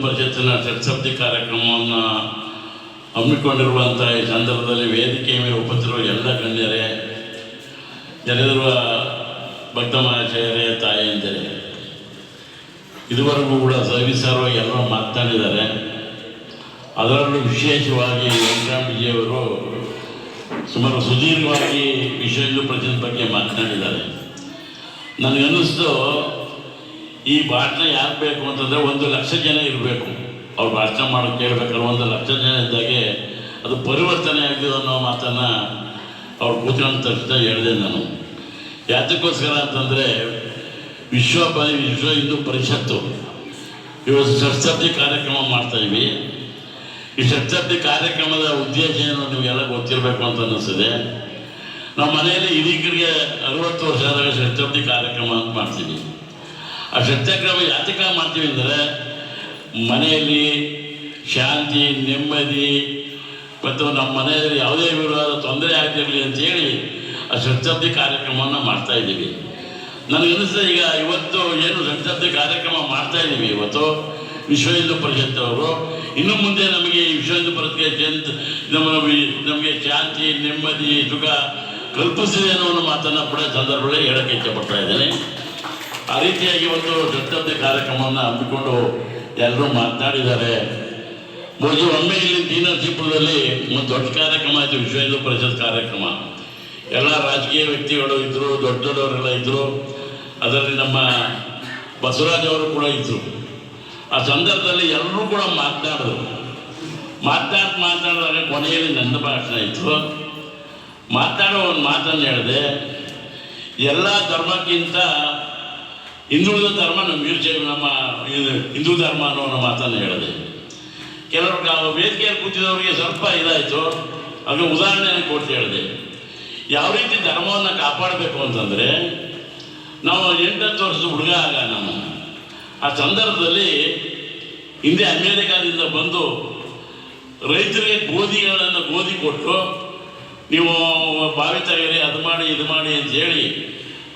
ಪರಿಷತ್ತಿನ ಷಟ್ಸಪ್ತಿ ಕಾರ್ಯಕ್ರಮವನ್ನು ಹಮ್ಮಿಕೊಂಡಿರುವಂಥ ಈ ಸಂದರ್ಭದಲ್ಲಿ ವೇದಿಕೆಯ ಮೇಲೆ ಉಪಸ್ಥಿತಿರುವ ಎಲ್ಲ ಗಣ್ಯರೇ, ನೆರೆದಿರುವ ಭಕ್ತ ಮಹಾಶಯರೇ, ತಾಯಿಯಂದಿರೇ, ಇದುವರೆಗೂ ಕೂಡ ಸವಿಸ್ತಾರವಾಗಿ ಎಲ್ಲರೂ ಮಾತನಾಡಿದ್ದಾರೆ. ಅದರಲ್ಲೂ ವಿಶೇಷವಾಗಿ ವೆಂಕಟರಾಮಜಿಯವರು ಸುಮಾರು ಸುದೀರ್ಘವಾಗಿ ವಿಶ್ವ ಹಿಂದೂ ಪರಿಷತ್ ಬಗ್ಗೆ ಮಾತನಾಡಿದ್ದಾರೆ. ನನಗನ್ನಿಸ್ತು, ಈ ಭಾಷಣ ಯಾಕೆ ಬೇಕು ಅಂತಂದರೆ 1,00,000 ಜನ ಇರಬೇಕು. ಅವ್ರು ಭಾಷಣ ಮಾಡೋಕ್ಕೆ ಕೇಳಬೇಕಾದ್ರೆ 1,00,000 ಜನ ಇದ್ದಾಗೆ ಅದು ಪರಿವರ್ತನೆ ಆಗಿದೆ ಅನ್ನೋ ಮಾತನ್ನು ಅವ್ರು ಕೂತ್ಕೊಂಡು ತಕ್ಷಣ ಹೇಳಿದೆ ನಾನು. ಯಾತಕ್ಕೋಸ್ಕರ ಅಂತಂದರೆ ವಿಶ್ವ ಹಿಂದೂ ಪರಿಷತ್ತು ಇವತ್ತು ಷಟ್ಸಪ್ತಿ ಕಾರ್ಯಕ್ರಮ ಮಾಡ್ತಾಯಿದ್ವಿ. ಈ ಷಟ್ಸಪ್ತಿ ಕಾರ್ಯಕ್ರಮದ ಉದ್ದೇಶ ಏನು ನಿಮಗೆಲ್ಲ ಗೊತ್ತಿರಬೇಕು ಅಂತ ಅನ್ನಿಸ್ತದೆ. ನಮ್ಮ ಮನೆಯಲ್ಲಿ ಹಿರಿಯರಿಗೆ 60 ವರ್ಷ ಆದಾಗ ಷಟ್ಸಪ್ತಿ ಕಾರ್ಯಕ್ರಮ ಅಂತ ಮಾಡ್ತೀವಿ. ಆ ಷಟ್ಸಕ್ರಮ ಯಾತಕ ಮಾಡ್ತೀವಿ ಅಂದರೆ ಮನೆಯಲ್ಲಿ ಶಾಂತಿ, ನೆಮ್ಮದಿ ಮತ್ತು ನಮ್ಮ ಮನೆಯಲ್ಲಿ ಯಾವುದೇ ವಿರೋಧ ತೊಂದರೆ ಆಗ್ತಿರಲಿ ಅಂತೇಳಿ ಆ ಷಟ್ಸಪ್ತಿ ಕಾರ್ಯಕ್ರಮವನ್ನು ಮಾಡ್ತಾಯಿದ್ದೀವಿ. ನನಗನ್ನಿಸ್ತದೆ ಈಗ ಇವತ್ತು ಏನು ಷಟ್ಸಪ್ತಿ ಕಾರ್ಯಕ್ರಮ ಮಾಡ್ತಾಯಿದ್ದೀವಿ, ಇವತ್ತು ವಿಶ್ವ ಹಿಂದೂ ಪರಿಷತ್ತವರು ಇನ್ನು ಮುಂದೆ ನಮಗೆ ವಿಶ್ವ ಹಿಂದೂ ಪರಿಷತ್ ನಮಗೆ ಶಾಂತಿ, ನೆಮ್ಮದಿ, ಸುಖ ಕಲ್ಪಿಸಿದೆ ಅನ್ನೋ ಮಾತನ್ನು ಕೂಡ ಸಂದರ್ಭದಲ್ಲಿ ಹೇಳೋಕ್ಕೆ ಇಷ್ಟಪಡ್ತಾ ಇದ್ದೇನೆ. ಆ ರೀತಿಯಾಗಿ ಒಂದು ಷಟ್ಸಪ್ತಿ ಕಾರ್ಯಕ್ರಮವನ್ನು ಹಮ್ಮಿಕೊಂಡು ಎಲ್ಲರೂ ಮಾತನಾಡಿದ್ದಾರೆ. ಬಹುಶಃ ಒಮ್ಮೆ ಇಲ್ಲಿ ಟಿ.ನರಸೀಪುರದಲ್ಲಿ ಒಂದು ದೊಡ್ಡ ಕಾರ್ಯಕ್ರಮ ಆಯಿತು, ವಿಶ್ವ ಹಿಂದೂ ಪರಿಷತ್ ಕಾರ್ಯಕ್ರಮ. ಎಲ್ಲ ರಾಜಕೀಯ ವ್ಯಕ್ತಿಗಳು ಇದ್ದರು, ದೊಡ್ಡ ದೊಡ್ಡವರೆಲ್ಲ ಇದ್ದರು. ಅದರಲ್ಲಿ ನಮ್ಮ ಬಸವರಾಜ್ ಅವರು ಕೂಡ ಇದ್ದರು. ಆ ಸಂದರ್ಭದಲ್ಲಿ ಎಲ್ಲರೂ ಕೂಡ ಮಾತನಾಡಿದಾಗ ಕೊನೆಯಲ್ಲಿ ನನ್ನ ಭಾಷಣ ಇತ್ತು. ಮಾತಾಡೋ ಒಂದು ಮಾತನ್ನು ಹೇಳಿದೆ, ಎಲ್ಲ ಧರ್ಮಕ್ಕಿಂತ ಹಿಂದುಳಿದ ಧರ್ಮ ನಮ್ಮ ನಮ್ಮ ಹಿಂದೂ ಧರ್ಮ ಅನ್ನೋ ಮಾತನ್ನು ಹೇಳಿದೆ. ಕೆಲವ್ರಿಗೆ ವೇದಿಕೆಯಲ್ಲಿ ಕೂತಿದವರಿಗೆ ಸ್ವಲ್ಪ ಇದಾಯಿತು. ಆಗ ಉದಾಹರಣೆಯನ್ನು ಕೊಟ್ಟು ಹೇಳಿದೆ. ಯಾವ ರೀತಿ ಧರ್ಮವನ್ನು ಕಾಪಾಡಬೇಕು ಅಂತಂದರೆ, ನಾವು 8 ವರ್ಷದ ಹುಡುಗ ಆಗ ಆ ಸಂದರ್ಭದಲ್ಲಿ ಹಿಂದೆ ಅಮೇರಿಕಾದಿಂದ ಬಂದು ರೈತರಿಗೆ ಗೋಧಿ ಕೊಟ್ಟು ನೀವು ಬಾವಿ ತೆಗೀರಿ, ಅದು ಮಾಡಿ ಇದು ಮಾಡಿ ಅಂತ ಹೇಳಿ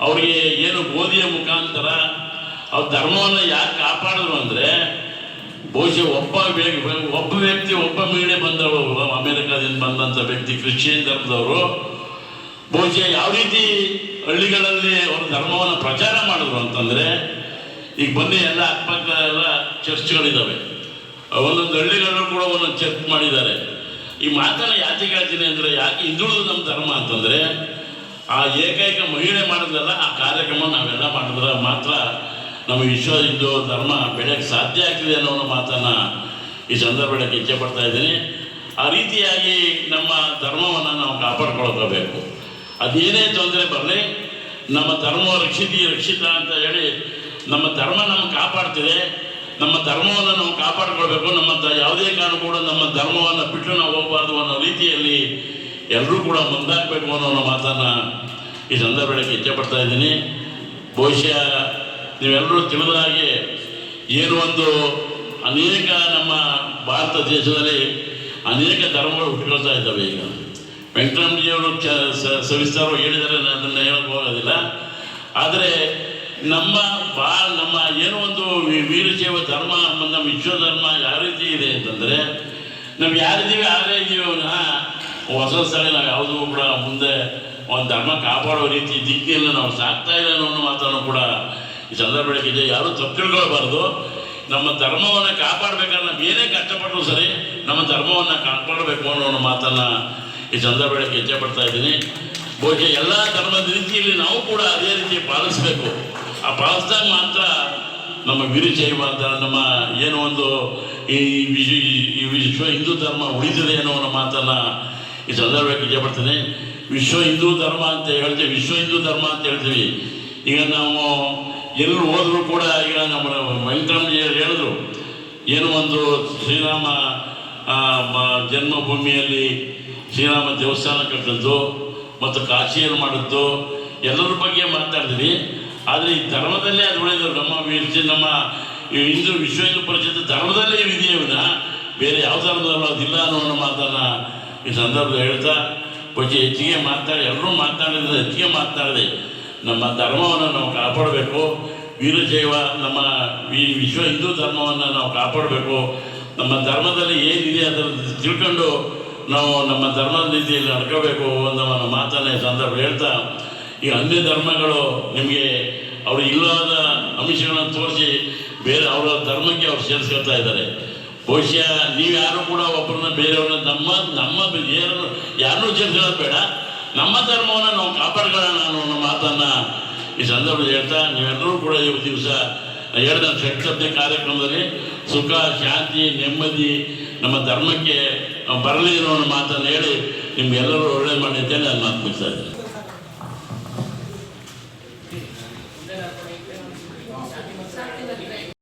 ಅವರಿಗೆ ಏನು ಗೋಧಿಯ ಮುಖಾಂತರ ಅವ್ರ ಧರ್ಮವನ್ನು ಯಾಕೆ ಕಾಪಾಡಿದ್ರು ಅಂದರೆ, ಬಹುಶಃ ಒಬ್ಬ ವ್ಯಕ್ತಿ ಒಬ್ಬ ಮೀಡಿಯ ಬಂದವರು, ಅಮೇರಿಕಾದಿಂದ ಬಂದಂಥ ವ್ಯಕ್ತಿ ಕ್ರಿಶ್ಚಿಯನ್ ಧರ್ಮದವರು ಬಹುಶಃ ಯಾವ ರೀತಿ ಹಳ್ಳಿಗಳಲ್ಲಿ ಅವ್ರ ಧರ್ಮವನ್ನು ಪ್ರಚಾರ ಮಾಡಿದ್ರು ಅಂತಂದರೆ, ಈಗ ಬನ್ನಿ ಎಲ್ಲ ಅಕ್ಕಪಕ್ಕ ಎಲ್ಲ ಚರ್ಚ್ಗಳಿದ್ದಾವೆ, ಒಂದೊಂದು ಹಳ್ಳಿಗಳಲ್ಲೂ ಕೂಡ ಒಂದೊಂದು ಚರ್ಚ್ ಮಾಡಿದ್ದಾರೆ. ಈ ಮಾತನ್ನು ಯಾಕೆ ಹೇಳ್ತೀನಿ ಅಂದರೆ, ಯಾಕೆ ಹಿಂದುಳಿದು ನಮ್ಮ ಧರ್ಮ ಅಂತಂದರೆ, ಆ ಏಕೈಕ ಮಹಿಳೆ ಮಾಡಿದ್ರಲ್ಲ ಆ ಕಾರ್ಯಕ್ರಮ ನಾವೆಲ್ಲ ಮಾಡಿದ್ರೆ ಮಾತ್ರ ನಮ್ಮ ವಿಶ್ವ ಹಿಂದೂ ಧರ್ಮ ಬೆಳೆಯೋಕ್ಕೆ ಸಾಧ್ಯ ಆಗ್ತಿದೆ ಅನ್ನೋ ಮಾತನ್ನು ಈ ಸಂದರ್ಭದಲ್ಲಿ ಇಚ್ಛೆಪಡ್ತಾ ಇದ್ದೀನಿ. ಆ ರೀತಿಯಾಗಿ ನಮ್ಮ ಧರ್ಮವನ್ನು ನಾವು ಕಾಪಾಡ್ಕೊಳ್ಕೋಬೇಕು. ಅದೇನೇ ತೊಂದರೆ ಬರಲಿ, ನಮ್ಮ ಧರ್ಮ ರಕ್ಷಿತ ಅಂತ ಹೇಳಿ ನಮ್ಮ ಧರ್ಮ ನಮಗೆ ಕಾಪಾಡ್ತಿದೆ. ನಮ್ಮ ಧರ್ಮವನ್ನು ನಾವು ಕಾಪಾಡ್ಕೊಳ್ಬೇಕು. ಯಾವುದೇ ಕಾರಣ ಕೂಡ ನಮ್ಮ ಧರ್ಮವನ್ನು ಬಿಟ್ಟು ನಾವು ಹೋಗಬಾರ್ದು ಅನ್ನೋ ರೀತಿಯಲ್ಲಿ ಎಲ್ಲರೂ ಕೂಡ ಮುಂದಾಗಬೇಕು ಅನ್ನೋ ಮಾತನ್ನು ಈ ಸಂದರ್ಭದಲ್ಲಿ ಇಚ್ಛೆಪಡ್ತಾ ಇದ್ದೀನಿ. ಬಹುಶಃ ನೀವೆಲ್ಲರೂ ತಿಳಿದ ಹಾಗೆ ಏನು ಒಂದು ಅನೇಕ ನಮ್ಮ ಭಾರತ ದೇಶದಲ್ಲಿ ಅನೇಕ ಧರ್ಮಗಳು ಹುಟ್ಟುಕೊಳ್ತಾ ಇದ್ದಾವೆ. ಈಗ ವೆಂಕಟರಾಮಜಿಯವರು ಸವಿಸ್ತಾರವಾಗಿ ಹೇಳಿದರೆ ಅದನ್ನು ಹೇಳಕ್ಕೆ ಹೋಗೋದಿಲ್ಲ. ಆದರೆ ನಮ್ಮ ಏನೋ ಒಂದು ವೀರಶೈವ ಧರ್ಮ, ನಮ್ಮ ವಿಶ್ವ ಧರ್ಮ ಯಾವ ರೀತಿ ಇದೆ ಅಂತಂದರೆ, ನಾವು ಯಾರಿದ್ದೀವಿ ಆಗಲೇ ಇದ್ದೀವಿ. ಹೊಸ ಸ್ಥಳ ನಾವು ಯಾವುದೂ ಕೂಡ ಮುಂದೆ ಒಂದು ಧರ್ಮ ಕಾಪಾಡೋ ರೀತಿ ದಿಕ್ಕಿನಲ್ಲಿ ನಾವು ಸಾಕ್ತಾ ಇಲ್ಲ ಅನ್ನೋ ಮಾತನ್ನು ಕೂಡ ಈ ಸಂದರ್ಭದಲ್ಲಿ ಯಾರೂ ತಪ್ಪು ತಿಳ್ಕೊಳ್ಬಾರ್ದು. ನಮ್ಮ ಧರ್ಮವನ್ನು ಕಾಪಾಡಬೇಕಾದ್ರೆ ನಾವು ಏನೇ ಕಷ್ಟಪಟ್ಟರು ಸರಿ ನಮ್ಮ ಧರ್ಮವನ್ನು ಕಾಪಾಡಬೇಕು ಅನ್ನೋ ಮಾತನ್ನು ಈ ಸಂದರ್ಭದಲ್ಲಿ ಇಚ್ಛೆಪಡ್ತಾ ಇದ್ದೀನಿ. ಬಹುಶಃ ಎಲ್ಲ ಧರ್ಮದ ರೀತಿಯಲ್ಲಿ ನಾವು ಕೂಡ ಅದೇ ರೀತಿ ಪಾಲಿಸಬೇಕು. ಆ ಪಾಲಿಸಿದಾಗ ಮಾತ್ರ ನಮ್ಮ ವೀರಶೈವ ಅಂತ ನಮ್ಮ ಏನೋ ಒಂದು ಈ ವಿಶ್ವ ಹಿಂದೂ ಧರ್ಮ ಉಳಿದಿದೆ ಅನ್ನೋ ಮಾತನ್ನು ಈ ಸಂದರ್ಭಕ್ಕೆ ಇಚ್ಛೆಪಡ್ತೀನಿ. ವಿಶ್ವ ಹಿಂದೂ ಧರ್ಮ ಅಂತ ಹೇಳ್ತೀವಿ, ವಿಶ್ವ ಹಿಂದೂ ಧರ್ಮ ಅಂತ ಹೇಳ್ತೀವಿ. ಈಗ ನಾವು ಎಲ್ಲರೂ ಹೋದರೂ ಕೂಡ ಈಗ ನಮ್ಮ ವೆಂಕಟರಾಮಜಿ ಹೇಳಿದ್ರು, ಏನೋ ಒಂದು ಶ್ರೀರಾಮ ಜನ್ಮಭೂಮಿಯಲ್ಲಿ ಶ್ರೀರಾಮ ದೇವಸ್ಥಾನ ಕಟ್ಟಿದ್ದು ಮತ್ತು ಕಾಶಿಯಲ್ಲಿ ಮಾಡಿದ್ದು ಎಲ್ಲರ ಬಗ್ಗೆ ಮಾತಾಡ್ತೀವಿ. ಆದರೆ ಈ ಧರ್ಮದಲ್ಲೇ ಅದು ಉಳಿದ್ರು. ನಮ್ಮ ಹಿಂದೂ ವಿಶ್ವ ಹಿಂದೂ ಪರಿಷತ್ ಧರ್ಮದಲ್ಲೇ ಇದೆಯವಿನ ಬೇರೆ ಯಾವ ಧರ್ಮದಲ್ಲೂ ಅದಿಲ್ಲ ಅನ್ನೋ ಮಾತನ್ನು ಈ ಸಂದರ್ಭದಲ್ಲಿ ಹೇಳ್ತಾ ಬಹುಶಃ ಹೆಚ್ಚಿಗೆ ಮಾತಾಡಿ ಎಲ್ಲರೂ ಹೆಚ್ಚಿಗೆ ಮಾತನಾಡಿದೆ. ನಮ್ಮ ಧರ್ಮವನ್ನು ನಾವು ಕಾಪಾಡಬೇಕು. ವೀರಶೈವ ನಮ್ಮ ಈ ವಿಶ್ವ ಹಿಂದೂ ಧರ್ಮವನ್ನು ನಾವು ಕಾಪಾಡಬೇಕು. ನಮ್ಮ ಧರ್ಮದಲ್ಲಿ ಏನಿದೆ ಅದನ್ನು ತಿಳ್ಕೊಂಡು ನಾವು ನಮ್ಮ ಧರ್ಮದ ರೀತಿಯಲ್ಲಿ ನಡ್ಕೋಬೇಕು ಅನ್ನೋ ಮಾತನ್ನೇ ಸಂದರ್ಭ ಹೇಳ್ತಾ, ಈ ಅನ್ಯ ಧರ್ಮಗಳು ನಿಮಗೆ ಅವರು ಇಲ್ಲವಾದ ಅಂಶಗಳನ್ನು ತೋರಿಸಿ ಬೇರೆ ಅವರ ಧರ್ಮಕ್ಕೆ ಅವ್ರು ಸೇರಿಸ್ಕೊಳ್ತಾ ಇದ್ದಾರೆ. ಬಹುಶಃ ನೀವು ಯಾರು ಕೂಡ ಒಬ್ಬರನ್ನ ಬೇರೆಯವ್ರನ್ನ ನಮ್ಮ ಯಾರನ್ನೂ ಸೇರಿಸೋದು ಬೇಡ, ನಮ್ಮ ಧರ್ಮವನ್ನು ನಾವು ಕಾಪಾಡ್ಕೊಳ್ಳೋಣ ಅನ್ನೋ ಮಾತನ್ನು ಈ ಸಂದರ್ಭದಲ್ಲಿ ಹೇಳ್ತಾ, ನೀವೆಲ್ಲರೂ ಕೂಡ ಇವತ್ತು ದಿವಸ ಹೇಳಿದ ಷಟ್ಪದಿ ಕಾರ್ಯಕ್ರಮದಲ್ಲಿ ಸುಖ, ಶಾಂತಿ, ನೆಮ್ಮದಿ ನಮ್ಮ ಧರ್ಮಕ್ಕೆ ಬರಲಿ ಅನ್ನೋ ಮಾತನ್ನು ಹೇಳಿ ನಿಮ್ಗೆಲ್ಲರೂ ಒಳ್ಳೆ ಮಾಡಿದ್ದೇನೆ ನಾನು ಮಾತು ಮುಗಿಸ್ತಾ ಇದ್ದೀನಿ.